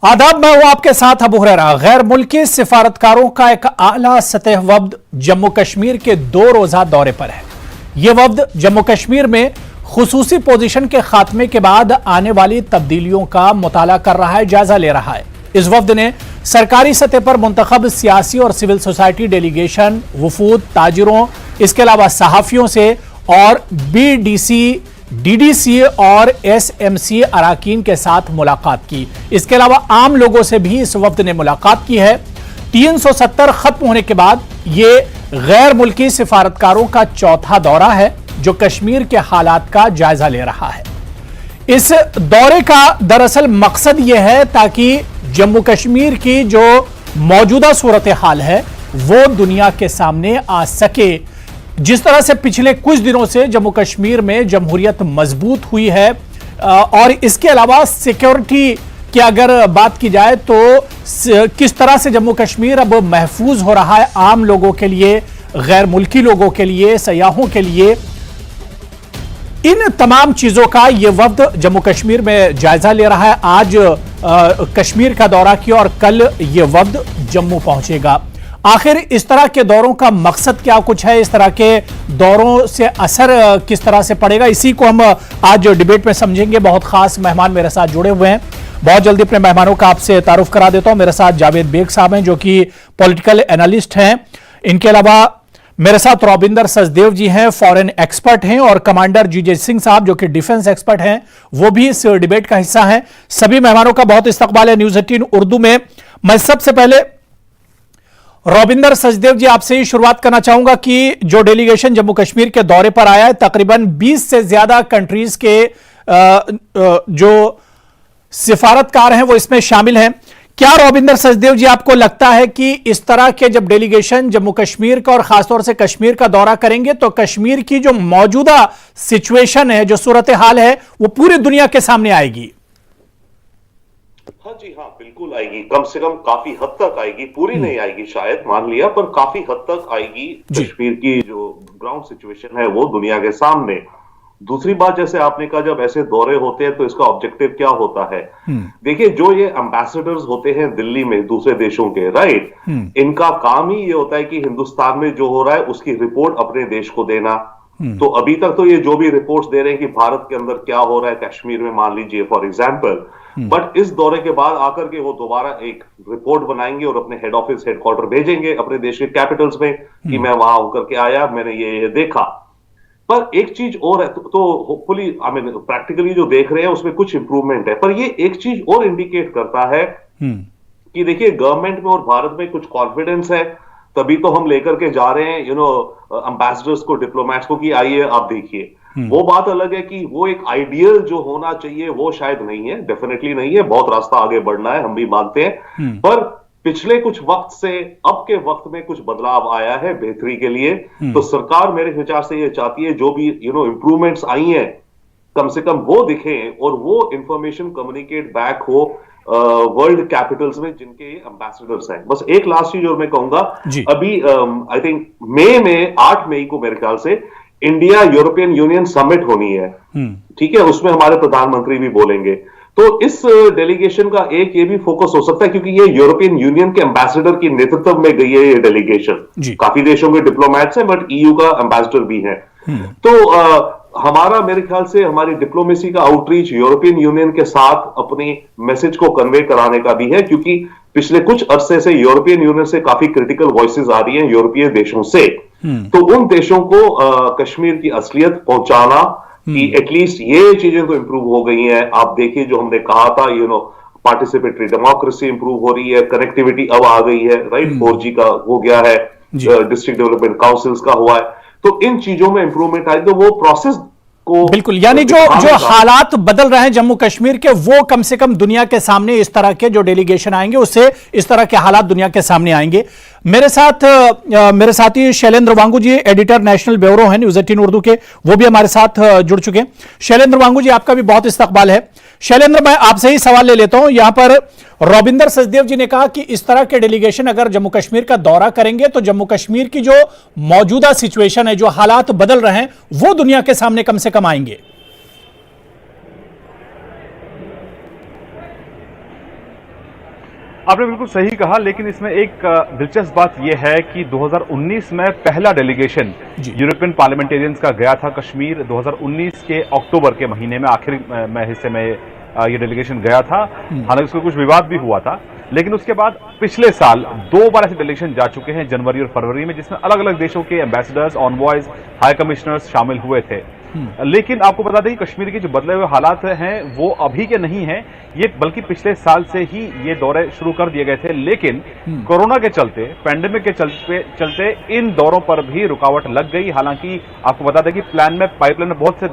आदाब, मैं हूं आपके साथ अबू हुरैरा। गैर मुल्की सिफारतकारों का एक आला सतह वफ्द जम्मू कश्मीर के 2 रोजा दौरे पर है। यह वफ्द जम्मू कश्मीर में खुसूसी पोजीशन के खात्मे के बाद आने वाली तब्दीलियों का मुताला कर रहा है, जायजा ले रहा है। इस वफ्द ने सरकारी सतह पर मुंतखब सियासी और सिविल सोसाइटी डेलीगेशन, वफूद, ताजिरों, इसके अलावा सहाफियों से और BDC, DDC और SMC अराकीन के साथ मुलाकात की। इसके अलावा आम लोगों से भी इस वफ्द ने मुलाकात की है। 370 खत्म होने के बाद यह गैर मुल्की सिफारतकारों का चौथा दौरा है जो कश्मीर के हालात का जायजा ले रहा है। इस दौरे का दरअसल मकसद यह है ताकि जम्मू कश्मीर की जो मौजूदा सूरत हाल है वो दुनिया के सामने आ सके। जिस तरह से पिछले कुछ दिनों से जम्मू कश्मीर में जमहूरियत मजबूत हुई है और इसके अलावा सिक्योरिटी की अगर बात की जाए तो किस तरह से जम्मू कश्मीर अब महफूज हो रहा है आम लोगों के लिए, गैर मुल्की लोगों के लिए, सयाहों के लिए, इन तमाम चीजों का यह वफ्द जम्मू कश्मीर में जायजा ले रहा है। आज कश्मीर का दौरा किया और कल यह वफ्द जम्मू पहुंचेगा। आखिर इस तरह के दौरों का मकसद क्या कुछ है, इस तरह के दौरों से असर किस तरह से पड़ेगा, इसी को हम आज डिबेट में समझेंगे। बहुत खास मेहमान मेरे साथ जुड़े हुए हैं। बहुत जल्दी अपने मेहमानों का आपसे तारुफ करा देता हूं। मेरे साथ जावेद बेग साहब हैं जो कि पॉलिटिकल एनालिस्ट हैं। इनके अलावा मेरे साथ रॉबिंदर सचदेव जी हैं, फॉरेन एक्सपर्ट हैं, और कमांडर GJ सिंह साहब जो कि डिफेंस एक्सपर्ट हैं, वो भी इस डिबेट का हिस्सा हैं। सभी मेहमानों का बहुत इस्तकबाल है न्यूज़ 18 उर्दू में। मैं सबसे पहले रॉबिंदर सचदेव जी आपसे ही शुरुआत करना चाहूंगा कि जो डेलीगेशन जम्मू कश्मीर के दौरे पर आया है, तकरीबन 20 से ज्यादा कंट्रीज के जो सिफारतकार हैं वो इसमें शामिल हैं। क्या रॉबिंदर सचदेव जी आपको लगता है कि इस तरह के जब डेलीगेशन जम्मू कश्मीर का और खासतौर से कश्मीर का दौरा करेंगे तो कश्मीर की जो मौजूदा सिचुएशन है, जो सूरत हाल है, वो पूरी दुनिया के सामने आएगी? हाँ जी, हाँ बिल्कुल आएगी। कम से कम काफी हद तक आएगी, पूरी नहीं आएगी शायद, मान लिया, पर काफी हद तक आएगी। कश्मीर की जो ग्राउंड सिचुएशन है वो दुनिया के सामने। दूसरी बात, जैसे आपने कहा, जब ऐसे दौरे होते हैं तो इसका ऑब्जेक्टिव क्या होता है? देखिए, जो ये एम्बेसडर्स होते हैं दिल्ली में दूसरे देशों के, राइट, इनका काम ही ये होता है कि हिंदुस्तान में जो हो रहा है उसकी रिपोर्ट अपने देश को देना। तो अभी तक तो ये जो भी रिपोर्ट्स दे रहे हैं कि भारत के अंदर क्या हो रहा है कश्मीर में, मान लीजिए फॉर एग्जांपल, बट इस दौरे के बाद आकर के वो दोबारा एक रिपोर्ट बनाएंगे और अपने हेड ऑफिस, हेडक्वार्टर भेजेंगे अपने देश के कैपिटल्स में कि मैं वहां होकर के आया, मैंने ये देखा। पर एक चीज और है, तो होपफुली आई मीन प्रैक्टिकली जो देख रहे हैं उसमें कुछ इंप्रूवमेंट है, पर ये एक चीज और इंडिकेट करता है कि देखिए, गवर्नमेंट में और भारत में कुछ कॉन्फिडेंस है, तभी तो हम लेकर के जा रहे हैं एम्बेसडर्स को, डिप्लोमैट्स को, कि आइए आप देखिए। वो बात अलग है कि वो एक आइडियल जो होना चाहिए वो शायद नहीं है, डेफिनेटली नहीं है, बहुत रास्ता आगे बढ़ना है, हम भी मानते हैं। पर पिछले कुछ वक्त से अब के वक्त में कुछ बदलाव आया है बेहतरी के लिए। तो सरकार मेरे विचार से ये चाहती है जो भी इंप्रूवमेंट्स आई हैं, कम से कम वो दिखें और वो इंफॉर्मेशन कम्युनिकेट बैक हो वर्ल्ड कैपिटल्स में जिनके एम्बेसडर्स हैं। बस एक लास्ट चीज और मैं कहूंगा, अभी आई थिंक मई में 8 मई को मेरे ख्याल से इंडिया यूरोपियन यूनियन समिट होनी है, ठीक है, उसमें हमारे प्रधानमंत्री भी बोलेंगे। तो इस डेलीगेशन का एक ये भी फोकस हो सकता है, क्योंकि ये यूरोपियन यूनियन के एम्बेसडर की नेतृत्व में गई है ये डेलीगेशन। काफी देशों के डिप्लोमैट्स हैं बट EU का एम्बेसडर भी है। तो हमारा, मेरे ख्याल से हमारी डिप्लोमेसी का आउटरीच यूरोपियन यूनियन के साथ अपनी मैसेज को कन्वे कराने का भी है, क्योंकि पिछले कुछ अरसे से यूरोपियन यूनियन से काफी क्रिटिकल वॉइसेस आ रही हैं यूरोपीय देशों से। तो उन देशों को कश्मीर की असलियत पहुंचाना कि एटलीस्ट ये चीजें तो इंप्रूव हो गई हैं। आप देखिए, जो हमने कहा था, पार्टिसिपेटरी डेमोक्रेसी इंप्रूव हो रही है, कनेक्टिविटी अब आ गई है, राइट, 4G का हो गया है, डिस्ट्रिक्ट डेवलपमेंट काउंसिल्स का हुआ है। तो इन चीजों में इंप्रूवमेंट आई, तो वो प्रोसेस को बिल्कुल, यानी जो हालात बदल रहे हैं जम्मू कश्मीर के, वो कम से कम दुनिया के सामने इस तरह के जो डेलीगेशन आएंगे उससे इस तरह के हालात दुनिया के सामने आएंगे। मेरे साथी शैलेंद्र वांगू जी, एडिटर नेशनल ब्यूरो हैं न्यूज़ 18 उर्दू के, वो भी हमारे साथ जुड़ चुके हैं। शैलेंद्र वांगू जी, आपका भी बहुत इस्तकबाल है। शैलेंद्र, मैं आपसे ही सवाल ले लेता हूं। यहां पर रॉबिंदर सचदेव जी ने कहा कि इस तरह के डेलीगेशन अगर जम्मू कश्मीर का दौरा करेंगे तो जम्मू कश्मीर की जो मौजूदा सिचुएशन है, जो हालात बदल रहे हैं, वो दुनिया के सामने कम से कम आएंगे। आपने बिल्कुल सही कहा, लेकिन इसमें एक दिलचस्प बात यह है कि 2019 में पहला डेलीगेशन यूरोपियन पार्लियामेंटेरियंस का गया था कश्मीर। 2019 के अक्टूबर के महीने में आखिर में हिस्से में ये डेलीगेशन गया था। हालांकि उसको कुछ विवाद भी हुआ था, लेकिन उसके बाद पिछले साल 2 बार ऐसे डेलीगेशन जा चुके हैं, जनवरी और फरवरी में, जिसमें अलग अलग देशों के एम्बेसडर्स, ऑनवॉयज, हाई कमिश्नर्स शामिल हुए थे। लेकिन आपको बता दें कि कश्मीर के जो बदले हुए हालात हैं वो अभी के नहीं हैं, ये बल्कि पिछले साल से ही ये दौरे शुरू कर दिए गए थे। लेकिन कोरोना के चलते, पैंडेमिक के चलते इन दौरों पर भी रुकावट लग गई। हालांकि आपको बता दें कि पाइपलाइन में बहुत से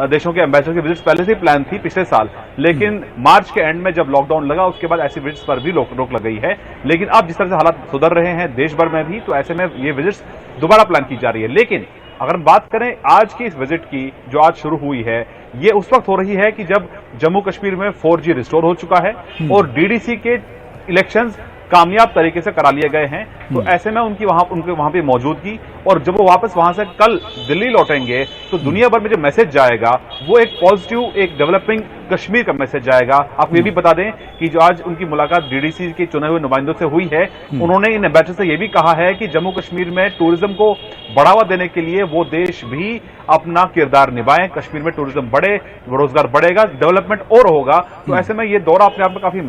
देशों के एम्बेसडर की विजिट्स पहले से ही प्लान थी पिछले साल, लेकिन मार्च के एंड में जब लॉकडाउन लगा उसके बाद ऐसी विजिट्स पर भी रोक लग गई है। लेकिन अब जिस तरह से हालात सुधर रहे हैं देश भर में भी, तो ऐसे में ये विजिट्स दोबारा प्लान की जा रही है। लेकिन अगर हम बात करें आज की इस विजिट की जो आज शुरू हुई है, ये उस वक्त हो रही है कि जब जम्मू कश्मीर में 4G रिस्टोर हो चुका है और डीडीसी के इलेक्शंस कामयाब तरीके से करा लिए गए हैं। तो ऐसे में उनके वहां पे मौजूदगी, और जब वो वापस वहां से कल दिल्ली लौटेंगे तो दुनिया भर में जो मैसेज जाएगा वो एक पॉजिटिव, एक डेवलपिंग कश्मीर का मैसेज जाएगा। आपको ये भी बता दें कि जो आज उनकी मुलाकात डीडीसी के चुने हुए नुमाइंदों से हुई है, उन्होंने इन एम्बेसडर से ये भी कहा है कि जम्मू कश्मीर में टूरिज्म को बढ़ावा देने के लिए वो देश भी अपना किरदार निभाएं, कश्मीर में टूरिज्म बढ़े, रोजगार बढ़ेगा, डेवलपमेंट और होगा। तो ऐसे में ये दौरा अपने आप में काफी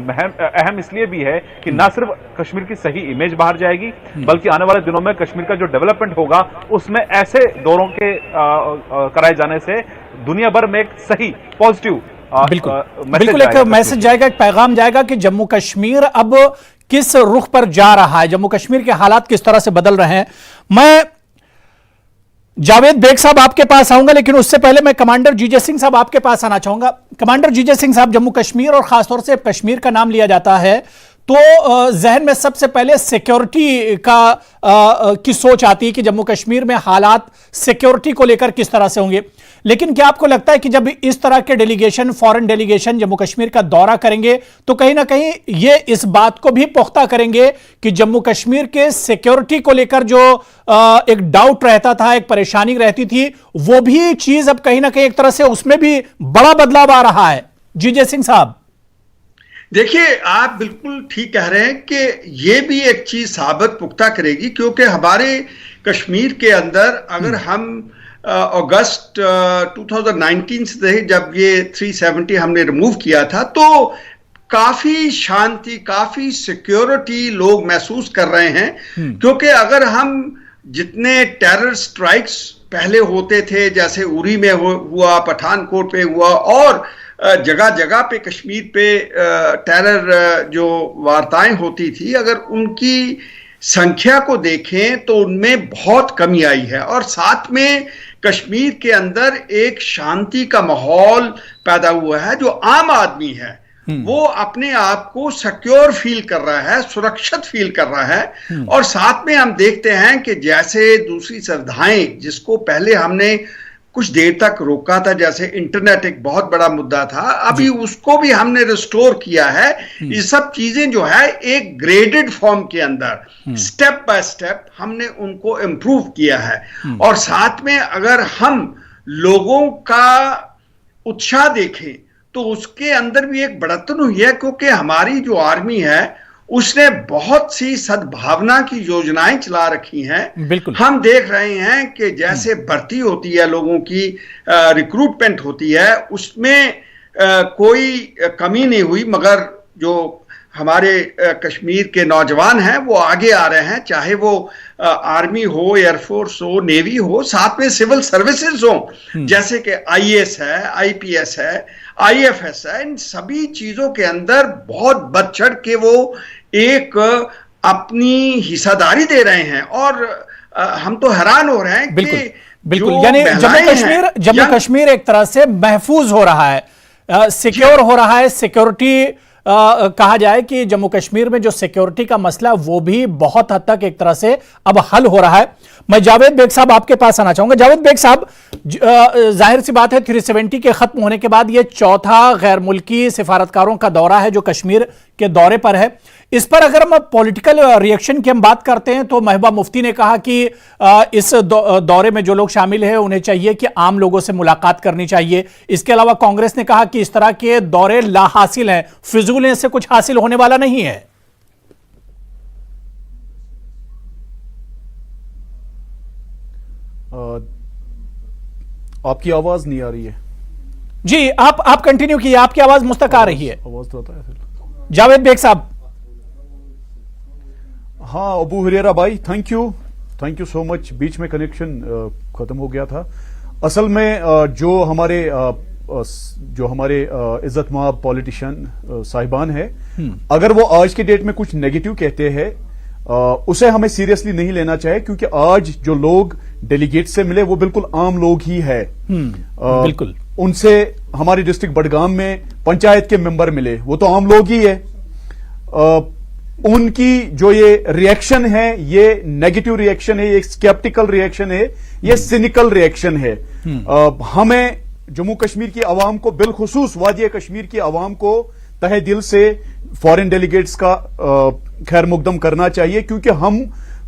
अहम इसलिए भी है कि न सिर्फ कश्मीर की सही इमेज बाहर जाएगी, बल्कि आने वाले दिनों में कश्मीर का जो डेवलपमेंट होगा उसमें ऐसे दौरों के कराए जाने से दुनिया भर में एक सही पॉजिटिव बिल्कुल एक मैसेज जाएगा, एक पैगाम जाएगा कि जम्मू कश्मीर अब किस रुख पर जा रहा है, जम्मू कश्मीर के हालात किस तरह से बदल रहे हैं। मैं जावेद बेग साहब आपके पास आऊंगा, लेकिन उससे पहले मैं कमांडर जीजे सिंह साहब आपके पास आना चाहूंगा। कमांडर जीजे सिंह साहब, जम्मू कश्मीर और खासतौर से कश्मीर का नाम लिया जाता है तो जहन में सबसे पहले सिक्योरिटी की सोच आती है कि जम्मू कश्मीर में हालात सिक्योरिटी को लेकर किस तरह से होंगे। लेकिन क्या आपको लगता है कि जब इस तरह के delegation, foreign delegation Jammu Kashmir का दौरा करेंगे तो कहीं ना कहीं ये इस बात को भी पुख्ता करेंगे कि जम्मू कश्मीर के सिक्योरिटी को लेकर जो एक डाउट रहता था, एक परेशानी रहती थी, वो भी चीज अब कहीं ना कहीं एक तरह से उसमें भी बड़ा बदलाव आ रहा है। जीजे सिंह साहब, देखिए, आप बिल्कुल ठीक कह रहे हैं कि ये भी एक चीज साबित पुख्ता करेगी, क्योंकि हमारे कश्मीर के अंदर अगर हम अगस्त 2019 से जब ये 370 हमने रिमूव किया था तो काफी शांति, काफी सिक्योरिटी लोग महसूस कर रहे हैं। क्योंकि अगर हम जितने टेरर स्ट्राइक्स पहले होते थे, जैसे उरी में हुआ, पठानकोट पे हुआ और जगह जगह पे कश्मीर पे टेरर जो वारदातें होती थी, अगर उनकी संख्या को देखें तो उनमें बहुत कमी आई है। और साथ में कश्मीर के अंदर एक शांति का माहौल पैदा हुआ है। जो आम आदमी है वो अपने आप को सिक्योर फील कर रहा है, सुरक्षित फील कर रहा है। और साथ में हम देखते हैं कि जैसे दूसरी सुविधाएं जिसको पहले हमने कुछ देर तक रोका था, जैसे इंटरनेट एक बहुत बड़ा मुद्दा था, अभी उसको भी हमने रिस्टोर किया है। ये सब चीजें जो है एक ग्रेडेड फॉर्म के अंदर स्टेप बाय स्टेप हमने उनको इम्प्रूव किया है। और साथ में अगर हम लोगों का उत्साह देखें तो उसके अंदर भी एक बढ़तन हुई है, क्योंकि हमारी जो आर्मी है उसने बहुत सी सद्भावना की योजनाएं चला रखी हैं। बिल्कुल हम देख रहे हैं कि जैसे भर्ती होती है, लोगों की रिक्रूटमेंट होती है, उसमें कोई कमी नहीं हुई। मगर जो हमारे कश्मीर के नौजवान हैं वो आगे आ रहे हैं, चाहे वो आर्मी हो, एयरफोर्स हो, नेवी हो, साथ में सिविल सर्विसेज हो, जैसे कि आईएएस है, आईपीएस है, आईएफएस है। इन सभी चीजों के अंदर बहुत बढ़ चढ़ के वो एक अपनी हिस्सेदारी दे रहे हैं। और हम तो हैरान हो रहे हैं कि बिल्कुल यानी जम्मू कश्मीर एक तरह से महफूज हो रहा है, सिक्योर हो रहा है। सिक्योरिटी कहा जाए कि जम्मू कश्मीर में जो सिक्योरिटी का मसला वो भी बहुत हद तक एक तरह से अब हल हो रहा है। मैं जावेद बेग साहब आपके पास आना चाहूंगा। जावेद बेग साहब, जाहिर सी बात है 370 के खत्म होने के बाद ये चौथा गैर मुल्की सिफारतकारों का दौरा है जो कश्मीर के दौरे पर है। इस पर अगर हम पॉलिटिकल रिएक्शन की हम बात करते हैं तो महबूबा मुफ्ती ने कहा कि इस दौरे में जो लोग शामिल हैं उन्हें चाहिए कि आम लोगों से मुलाकात करनी चाहिए। इसके अलावा कांग्रेस ने कहा कि इस तरह के दौरे ला हासिल हैं, फिजूल से कुछ हासिल होने वाला नहीं है। आपकी आवाज नहीं आ रही है। जी आप कंटिन्यू कीजिए, आपकी आवाज मुझ तक आ रही है। आवाज तो आता है फिर। जावेद बेग साहब। हाँ अबू हुरैरा भाई, थैंक यू सो मच। बीच में कनेक्शन खत्म हो गया था। असल में जो हमारे इज्जत माब पॉलिटिशियन साहिबान है, अगर वो आज के डेट में कुछ नेगेटिव कहते हैं उसे हमें सीरियसली नहीं लेना चाहिए, क्योंकि आज जो लोग डेलीगेट से मिले वो बिल्कुल आम लोग ही है। बिल्कुल उनसे हमारी डिस्ट्रिक्ट बडगाम में पंचायत के मेंबर मिले, वो तो आम लोग ही है। उनकी जो ये रिएक्शन है ये नेगेटिव रिएक्शन है, ये स्केप्टिकल रिएक्शन है, ये सिनिकल रिएक्शन है। हमें जम्मू कश्मीर की आवाम को, बिलखुसूस वादिया कश्मीर की आवाम को तहे दिल से फॉरेन डेलीगेट्स का खैर मुकदम करना चाहिए, क्योंकि हम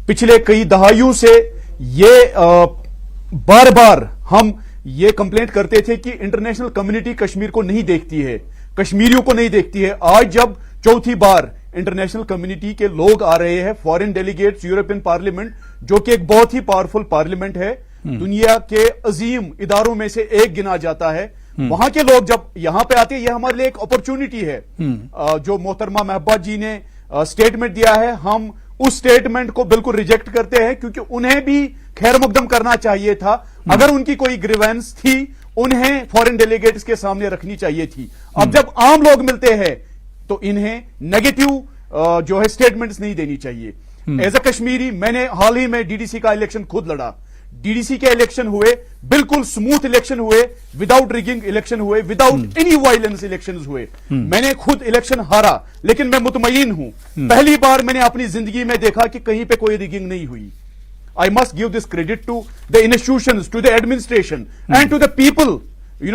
पिछले कई दहाइयों से ये बार बार हम ये कंप्लेंट करते थे कि इंटरनेशनल कम्युनिटी कश्मीर को नहीं देखती है, कश्मीरियों को नहीं देखती है। आज जब चौथी बार इंटरनेशनल कम्युनिटी के लोग आ रहे हैं, फॉरेन डेलीगेट्स, यूरोपियन पार्लियामेंट जो कि एक बहुत ही पावरफुल पार्लियामेंट है, दुनिया के अजीम इदारों में से एक गिना जाता है, वहां के लोग जब यहां पे आते हैं, यह हमारे लिए एक अपॉर्चुनिटी है। जो मोहतरमा महबूबा जी ने स्टेटमेंट दिया है, हम उस स्टेटमेंट को बिल्कुल रिजेक्ट करते हैं, क्योंकि उन्हें भी खैर मुकदम करना चाहिए था। अगर उनकी कोई ग्रीवेंस थी, उन्हें फॉरेन डेलीगेट्स के सामने रखनी चाहिए थी। अब जब आम लोग मिलते हैं तो इन्हें नेगेटिव जो है स्टेटमेंट्स नहीं देनी चाहिए। एज अ कश्मीरी मैंने हाल ही में डीडीसी का इलेक्शन खुद लड़ा। डीडीसी के इलेक्शन हुए, बिल्कुल स्मूथ इलेक्शन हुए, विदाउट रिगिंग इलेक्शन हुए, विदाउट एनी वायलेंस इलेक्शन हुए। मैंने खुद इलेक्शन हारा, लेकिन मैं मुतमईन हूं। पहली बार मैंने अपनी जिंदगी में देखा कि कहीं पे कोई रिगिंग नहीं हुई। I must give this credit to the institutions, to the administration, and to the people,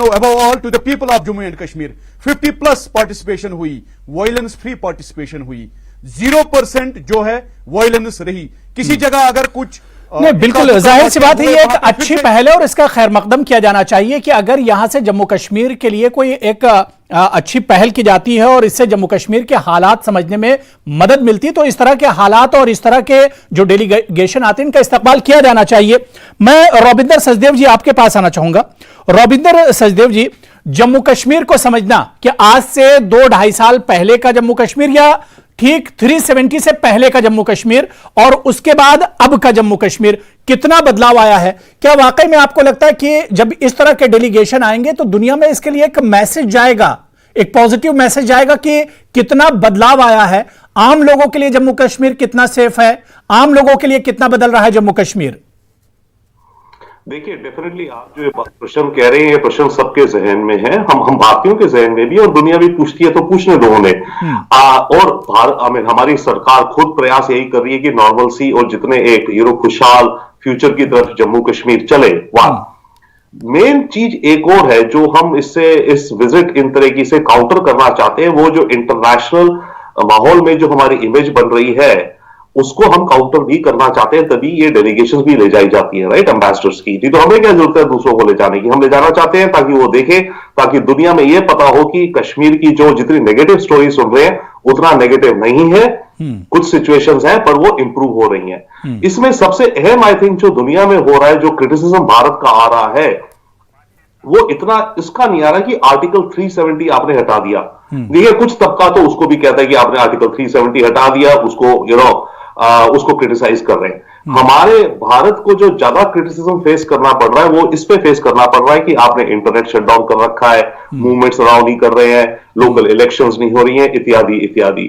above all to the people of Jammu and Kashmir. 50+ participation हुई, violence free participation हुई, 0% जो है violence रही। किसी जगह अगर कुछ नहीं, बिल्कुल जाहिर सी बात है, ये एक अच्छी पहल है और इसका खैर मकदम किया जाना चाहिए कि अगर यहां से जम्मू कश्मीर के लिए कोई एक अच्छी पहल की जाती है और इससे जम्मू कश्मीर के हालात समझने में मदद मिलती है, तो इस तरह के हालात और इस तरह के जो डेलीगेशन आते हैं इनका इस्तेमाल किया जाना चाहिए। मैं रविंदर सचदेव जी आपके पास आना चाहूंगा। रविंदर सचदेव जी, जम्मू कश्मीर को समझना कि आज से 2-2.5 साल पहले का जम्मू कश्मीर या ठीक 370 से पहले का जम्मू कश्मीर और उसके बाद अब का जम्मू कश्मीर, कितना बदलाव आया है? क्या वाकई में आपको लगता है कि जब इस तरह के डेलीगेशन आएंगे तो दुनिया में इसके लिए एक मैसेज जाएगा, एक पॉजिटिव मैसेज जाएगा कि कितना बदलाव आया है, आम लोगों के लिए जम्मू कश्मीर कितना सेफ है, आम लोगों के लिए कितना बदल रहा है जम्मू कश्मीर? देखिए, डेफिनेटली आप जो प्रश्न कह रहे हैं, ये प्रश्न सबके जहन में है, हम भारतीयों के जहन में भी, और दुनिया भी पूछती है, तो पूछने दो उन्हें। और हमारी सरकार खुद प्रयास यही कर रही है कि नॉर्मल सी और जितने एक खुशहाल फ्यूचर की तरफ जम्मू कश्मीर चले। मेन चीज एक और है जो हम इस विजिट इन तरीके से काउंटर करना चाहते हैं, वो जो इंटरनेशनल माहौल में जो हमारी इमेज बन रही है उसको हम काउंटर भी करना चाहते हैं, तभी ये डेलीगेशन भी ले जाई जाती है, राइट, एम्बेसडर्स की। नहीं तो हमें क्या जरूरत है दूसरों को ले जाने की? हम ले जाना चाहते हैं ताकि वो देखें, ताकि दुनिया में ये पता हो कि कश्मीर की जो जितनी नेगेटिव स्टोरी सुन रहे हैं उतना नेगेटिव नहीं है। कुछ सिचुएशंस हैं पर वो इंप्रूव हो रही हैं। इसमें सबसे अहम आई थिंक जो दुनिया में हो रहा है, जो क्रिटिसिज्म भारत का आ रहा है, वो इतना इसका नहीं आ रहा कि आर्टिकल 370 आपने हटा दिया। देखिए, कुछ तबका तो उसको भी कहता है कि आपने आर्टिकल 370 हटा दिया, उसको उसको क्रिटिसाइज कर रहे हैं। हमारे भारत को जो ज्यादा क्रिटिसिज्म फेस करना पड़ रहा है वो इस पे फेस करना पड़ रहा है कि आपने इंटरनेट शटडाउन कर रखा है, मूवमेंट्स अलाउ नहीं कर रहे हैं, लोकल इलेक्शंस नहीं हो रही हैं, इत्यादि इत्यादि।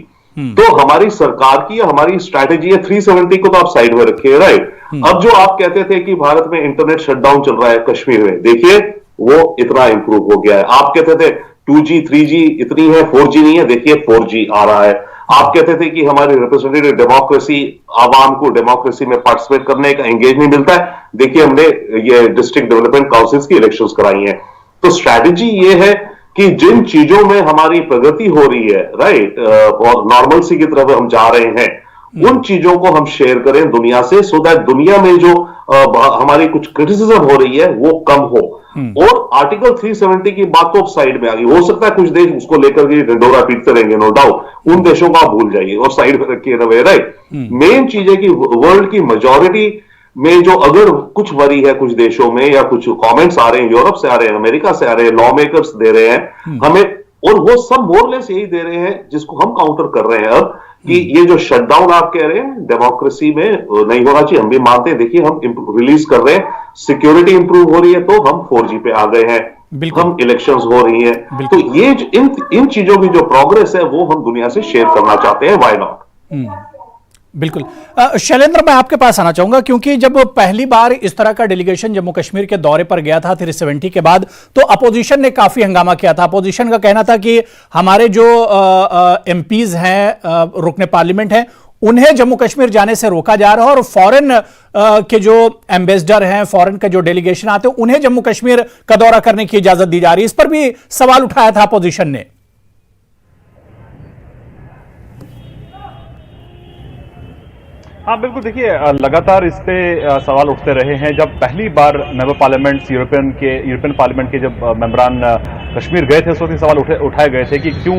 तो हमारी सरकार की हमारी स्ट्रैटेजी है 370 को तो आप साइड में रखिए, राइट। अब जो आप कहते थे कि भारत में इंटरनेट शटडाउन चल रहा है कश्मीर में, देखिए वो इतना इंप्रूव हो गया है। आप कहते थे 2G 3G इतनी है, 4G नहीं है, देखिए 4G आ रहा है। आप कहते थे कि हमारी रिप्रेजेंटेटिव डेमोक्रेसी, आवाम को डेमोक्रेसी में पार्टिसिपेट करने का एंगेज नहीं मिलता है, देखिए हमने ये डिस्ट्रिक्ट डेवलपमेंट काउंसिल्स की इलेक्शंस कराई हैं। तो स्ट्रैटेजी ये है कि जिन चीजों में हमारी प्रगति हो रही है, राइट, और नॉर्मलसी की तरफ हम जा रहे हैं, उन चीजों को हम शेयर करें दुनिया से, सो दैट दुनिया में जो हमारी कुछ क्रिटिसिज्म हो रही है वो कम हो। और आर्टिकल 370 की बात तो साइड में आ गई। हो सकता है कुछ देश उसको लेकर के ढिंढोरा पीटते रहेंगे, नो डाउट, उन देशों को आप भूल जाइए और साइड में रखिए, राइट। मेन चीज है कि वर्ल्ड की में जो अगर कुछ वरी है कुछ देशों में, या कुछ कमेंट्स आ रहे हैं, यूरोप से आ रहे हैं, अमेरिका से आ रहे हैं, लॉ मेकर्स दे रहे हैं हमें, और वो सब मोरलेस यही दे रहे हैं जिसको हम काउंटर कर रहे हैं अब, कि ये जो शटडाउन आप कह रहे हैं डेमोक्रेसी में नहीं होना चाहिए, हम भी मानते हैं। देखिए हम रिलीज कर रहे हैं, सिक्योरिटी इंप्रूव हो रही है तो हम 4G पे आ गए हैं, हम इलेक्शंस हो रही हैं, तो ये इन चीजों की जो प्रोग्रेस है वो हम दुनिया से शेयर करना चाहते हैं, व्हाई नॉट। बिल्कुल। शैलेंद्र, मैं आपके पास आना चाहूंगा, क्योंकि जब पहली बार इस तरह का डेलीगेशन जम्मू कश्मीर के दौरे पर गया था 370 के बाद, तो अपोजिशन ने काफी हंगामा किया था। अपोजिशन का कहना था कि हमारे जो एमपीज हैं, रुकने पार्लियामेंट हैं, उन्हें जम्मू कश्मीर जाने से रोका जा रहा है, और फॉरेन के जो एम्बेसडर हैं, फॉरेन के जो डेलीगेशन आते हैं, उन्हें जम्मू कश्मीर का दौरा करने की इजाजत दी जा रही है। इस पर भी सवाल उठाया था अपोजिशन ने। हाँ बिल्कुल, देखिए लगातार इस पे सवाल उठते रहे हैं। जब पहली बार मेंबर पार्लियामेंट्स यूरोपियन पार्लियामेंट के जब मेंबरान कश्मीर गए थे, उस वक्त सवाल उठाए गए थे कि क्यों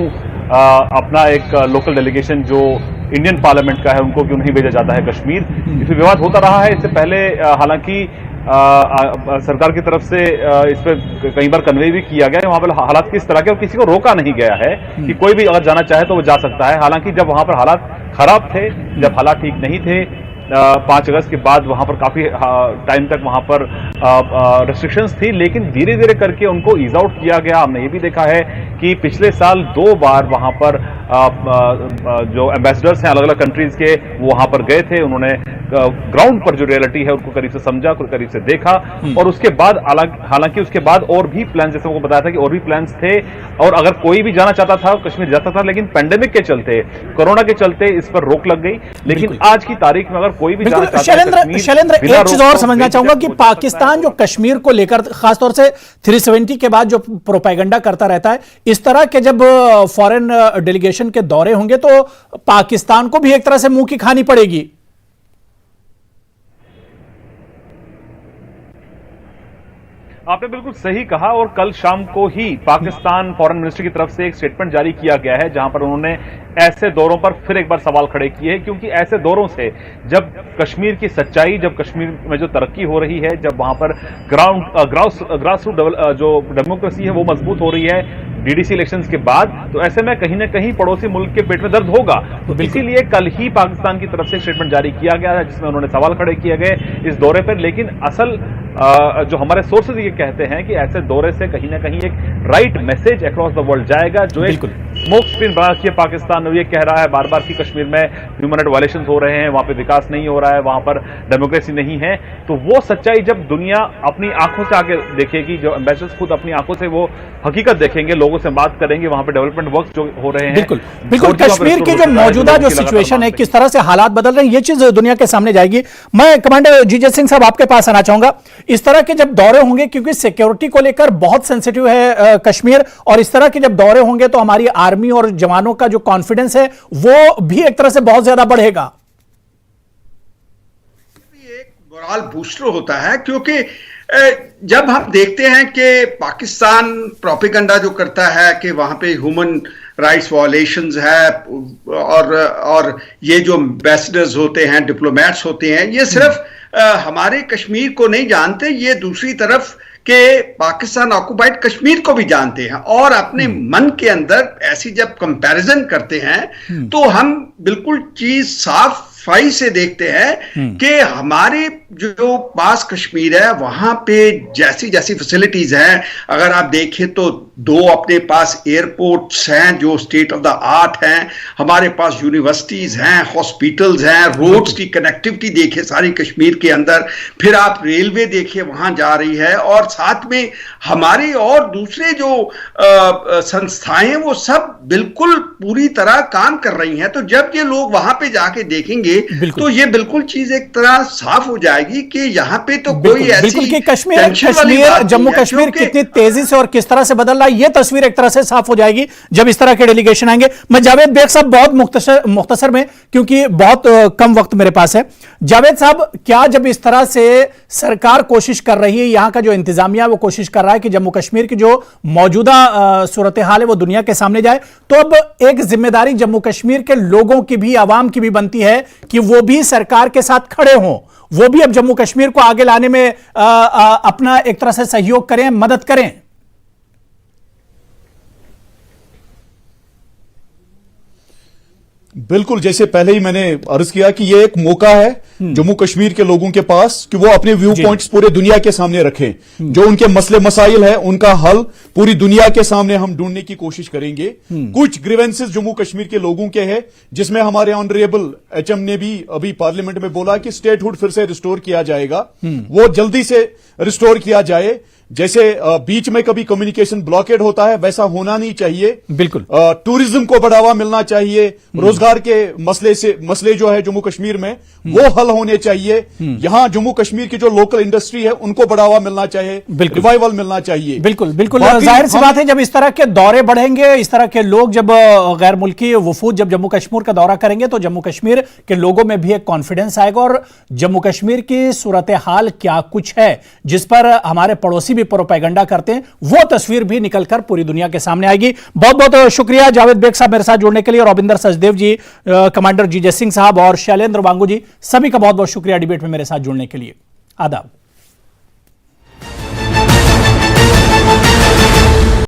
अपना एक लोकल डेलीगेशन जो इंडियन पार्लियामेंट का है उनको क्यों नहीं भेजा जाता है कश्मीर। इस पर विवाद होता रहा है। इससे पहले हालांकि सरकार की तरफ से इस पर कई बार कन्वे भी किया गया है वहां पर हालात किस तरह के, और किसी को रोका नहीं गया है कि कोई भी अगर जाना चाहे तो वो जा सकता है। हालांकि जब वहां पर हालात खराब थे, जब हालात ठीक नहीं थे, 5 अगस्त के बाद वहां पर काफी टाइम तक वहां पर रेस्ट्रिक्शंस थी, लेकिन धीरे धीरे करके उनको ईज आउट किया गया। हमने ये भी देखा है कि पिछले साल 2 बार वहां पर जो एम्बेसडर्स हैं अलग अलग कंट्रीज के, वो वहां पर गए थे। उन्होंने ग्राउंड पर जो रियलिटी है उनको करीब से समझा, करीब से देखा, और उसके बाद हालांकि उसके बाद और भी प्लान, जैसे उनको बताया था कि और भी प्लान्स थे, और अगर कोई भी जाना चाहता था कश्मीर जाता था, लेकिन पेंडेमिक के चलते, कोरोना के चलते इस पर रोक लग गई। लेकिन आज की तारीख में अगर कोई भी जाना चाहता है, शैलेंद्र, एक चीज और समझना चाहूंगा कि पाकिस्तान जो कश्मीर को लेकर खासतौर से 370 के बाद जो प्रोपेगेंडा करता रहता है, इस तरह के जब फॉरेन डेलीगेशन के दौरे होंगे तो पाकिस्तान को भी एक तरह से मुंह की खानी पड़ेगी। आपने बिल्कुल सही कहा, और कल शाम को ही पाकिस्तान फॉरेन मिनिस्ट्री की तरफ से एक स्टेटमेंट जारी किया गया है जहां पर उन्होंने ऐसे दौरों पर फिर एक बार सवाल खड़े किए हैं, क्योंकि ऐसे दौरों से जब कश्मीर की सच्चाई, जब कश्मीर में जो तरक्की हो रही है, जब वहां पर ग्रास रूट जो डेमोक्रेसी है वो मजबूत हो रही है डीडीसी इलेक्शंस के बाद, तो ऐसे में कहीं ना कहीं पड़ोसी मुल्क के पेट में दर्द होगा। तो इसीलिए कल ही पाकिस्तान की तरफ से स्टेटमेंट जारी किया गया है जिसमें उन्होंने सवाल खड़े किए गए इस दौरे पर। लेकिन असल जो हमारे सोर्सेज ये कहते हैं कि ऐसे दौरे से कहीं ना कहीं एक right message across the world जाएगा, जो एक स्मोक स्क्रीन बना के पाकिस्तान ये कह रहा है बार बार कि कश्मीर में ह्यूमन राइट वायलेशंस हो रहे हैं, वहां पे विकास नहीं हो रहा है, वहां पर डेमोक्रेसी नहीं है। तो वो सच्चाई जब दुनिया अपनी आंखों से आके देखेगी, जो एम्बेसडर्स खुद अपनी आंखों से वो हकीकत देखेंगे, लोगों से बात करेंगे, वहां पे डेवलपमेंट वर्क जो हो रहे हैं, बिल्कुल कश्मीर की जो मौजूदा जो सिचुएशन है, किस तरह से हालात बदल रहे हैं, ये चीज दुनिया के सामने जाएगी। मैं कमांडर जीजेत सिंह साहब आपके पास आना चाहूंगा। इस तरह के जब दौरे होंगे, क्योंकि सिक्योरिटी को लेकर बहुत सेंसिटिव है कश्मीर, और इस तरह के जब दौरे होंगे तो हमारी आर्मी और जवानों का जो कॉन्फिडेंस है वो भी एक तरह से बहुत ज्यादा बढ़ेगा। एक मोरल बूस्टर होता है, क्योंकि जब हम देखते हैं कि पाकिस्तान प्रोपेगेंडा जो करता है कि वहां पे ह्यूमन राइट्स वायलेशंस है, और ये जो एम्बेसडर्स होते हैं, डिप्लोमेट्स होते हैं, ये सिर्फ हमारे कश्मीर को नहीं जानते, ये दूसरी तरफ के पाकिस्तान ऑक्युपाइड कश्मीर को भी जानते हैं, और अपने मन के अंदर ऐसी जब कंपैरिजन करते हैं तो हम बिल्कुल चीज साफाई से देखते हैं कि हमारे जो पास कश्मीर है वहां पे जैसी जैसी फैसिलिटीज हैं, अगर आप देखें तो 2 अपने पास एयरपोर्ट्स हैं जो स्टेट ऑफ द आर्ट हैं, हमारे पास यूनिवर्सिटीज हैं, हॉस्पिटल्स हैं, रोड्स की कनेक्टिविटी देखें सारी कश्मीर के अंदर, फिर आप रेलवे देखें वहां जा रही है, और साथ में हमारे और दूसरे जो संस्थाएं वो सब बिल्कुल पूरी तरह काम कर रही हैं। तो जब ये लोग वहां पे जाके देखेंगे तो ये बिल्कुल चीज एक तरह साफ हो जाएगी कि यहाँ पे तो कोई ऐसी कि कश्मीर जम्मू कश्मीर कितनी तेजी से और किस तरह से बदल रहा है, ये तस्वीर एक तरह से साफ हो जाएगी जब इस तरह के डेलीगेशन आएंगे। मैं जावेद बेग साहब बहुत मुख्तसर में, क्योंकि बहुत कम वक्त मेरे पास है, जावेद साहब, क्या जब इस तरह से सरकार कोशिश कर रही है, यहां का जो इंतजामिया वो कोशिश कर रहा है कि जम्मू कश्मीर की जो मौजूदा सूरत हाल है वो दुनिया के सामने जाए, तो अब एक जिम्मेदारी जम्मू कश्मीर के लोगों की भी, आवाम की भी बनती है कि वो भी सरकार के साथ खड़े हों, वो भी अब जम्मू कश्मीर को आगे लाने में अपना एक तरह से सहयोग करें, मदद करें। बिल्कुल, जैसे पहले ही मैंने अर्ज किया कि ये एक मौका है जम्मू कश्मीर के लोगों के पास कि वो अपने व्यू पॉइंट्स पूरे दुनिया के सामने रखें। जो उनके मसले मसाइल है उनका हल पूरी दुनिया के सामने हम ढूंढने की कोशिश करेंगे। कुछ ग्रीवेंसेस जम्मू कश्मीर के लोगों के हैं जिसमें हमारे ऑनरेबल एचएम ने भी अभी पार्लियामेंट में बोला कि स्टेटहुड फिर से रिस्टोर किया जाएगा, वो जल्दी से रिस्टोर किया जाए। जैसे बीच में कभी कम्युनिकेशन ब्लॉकेड होता है वैसा होना नहीं चाहिए। बिल्कुल, टूरिज्म को बढ़ावा मिलना चाहिए, रोजगार के मसले जो है जम्मू कश्मीर में वो हल होने चाहिए। यहां जम्मू कश्मीर की जो लोकल इंडस्ट्री है उनको बढ़ावा मिलना चाहिए, रिवाइवल मिलना चाहिए। बिल्कुल बिल्कुल, जाहिर सी बात है जब इस तरह के दौरे बढ़ेंगे, इस तरह के लोग जब गैर मुल्की वफूद जब जम्मू कश्मीर का दौरा करेंगे तो जम्मू कश्मीर के लोगों में भी एक कॉन्फिडेंस आएगा और जम्मू कश्मीर की सूरत हाल क्या कुछ है जिस पर हमारे पड़ोसी प्रोपेगेंडा करते हैं, वो तस्वीर भी निकलकर पूरी दुनिया के सामने आएगी। बहुत बहुत शुक्रिया जावेद बेग साहब मेरे साथ जुड़ने के लिए, और रविंदर सचदेव जी, कमांडर जीजे सिंह साहब और शैलेंद्र वांगू जी, सभी का बहुत बहुत शुक्रिया डिबेट में मेरे साथ जुड़ने के लिए। आदाब।